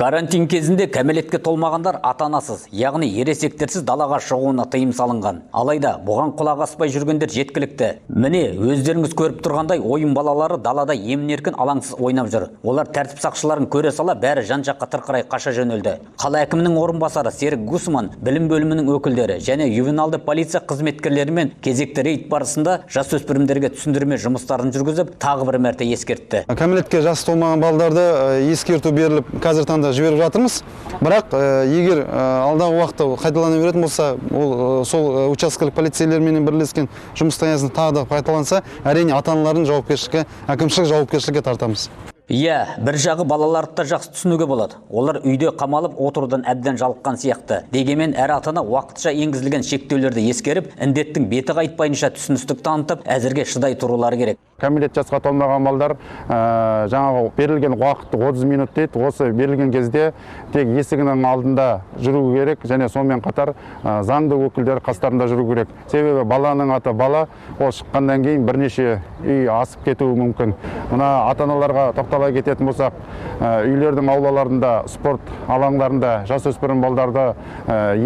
Карантин кезінде кәмелетке толмағандар ата-анасыз, яғни ересектерсіз далаға шығуына тыйым салынған. Алайда бұған құлақ аспай жүргендер жеткілікті. Міне, өздеріңіз көріп тұрғандай ойын балалары далада емін-еркін алаңсыз ойнап жүр. Олар тәртіп сақшыларын көре сала бәрі жан-жаққа тырқырай қаша жөнелді. Қала әкімінің орынбасары Серік Гусман, білім бөлімінің өкілдері және ювеналды полиция қызметкерлерімен кезекті рейд барысында жасөспірімдерге түсіндірме жұмыстарын жүргізіп, тағы бір мәрте ескертті. Кәмелетке жасы толмаған балаларды ескерту беріліп, қазір таңда жіберіп жатырмыз. Бірақ егер алдағы уақытта қайталана беретін болса, ол сол учаскелік полицейлермен бірлескен жұмыс аясында тағы да қайталанса, әрине ата-аналардың жауапкершілікке, әкімшілік жауапкершілікке тартамыз. Бір жағы балаларды да жақсы түсінуге болады. Олар үйде қамалып отырудан әбден жалыққан сияқты. Дегенмен әр ата-ана уақытша енгізілген шектеулерді ескеріп, індеттің беті қайтпайынша түсіністік танытып, әзірге шыдай тұрулары керек. Кәмелет жасқа толмаған балдар жаңағы берілген уақыт 30 минут дейді. Осы берілген кезде тек есігінің алдында жүру керек және сонымен қатар заңды өкілдер қастарында жүру керек. Себебі баланың аты бала, ол шыққаннан кейін бірнеше үй асып кетуі мүмкін. Мына ата-аналарға тоқтала кететін болсақ, үйлердің аулаларында, спорт алаңдарында жасөспірім балдарды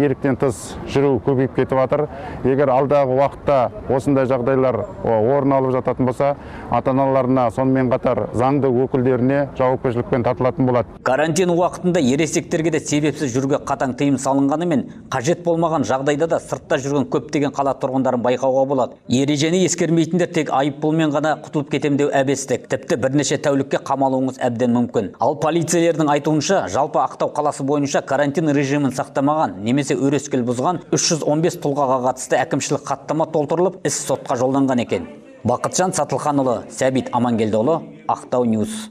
еріктен тыс жүру көбейіп кетіп жатыр. Егер алдағы уақытта осындай жағдайлар орын алып жататын болса, ата-аналарына сонымен қатар заңды өкілдеріне жауапкершілікпен тартылатын болады. Карантин уақытында ересектерге де себепсіз жүруге қатаң тыйым салынғанымен, қажет болмаған жағдайда да сыртта жүрген көптеген қала тұрғындарын байқауға болады. Ережені ескермейтіндер тек айыппұлмен ғана құтылып кетем деу әбестік. Тіпті бірнеше тәулікке қамалуыңыз әбден мүмкін. Ал полицейлердің айтуынша, жалпы Ақтау қаласы бойынша карантин режимін сақтамаған немесе өрескел бұзған 315 тұлғаға қатысты әкімшілік хаттама толтырылып, іс сотқа жолданған екен. Бақытжан Сатылханұлы, Сәбит Амангелдіұлы, Ақтау Ньюс.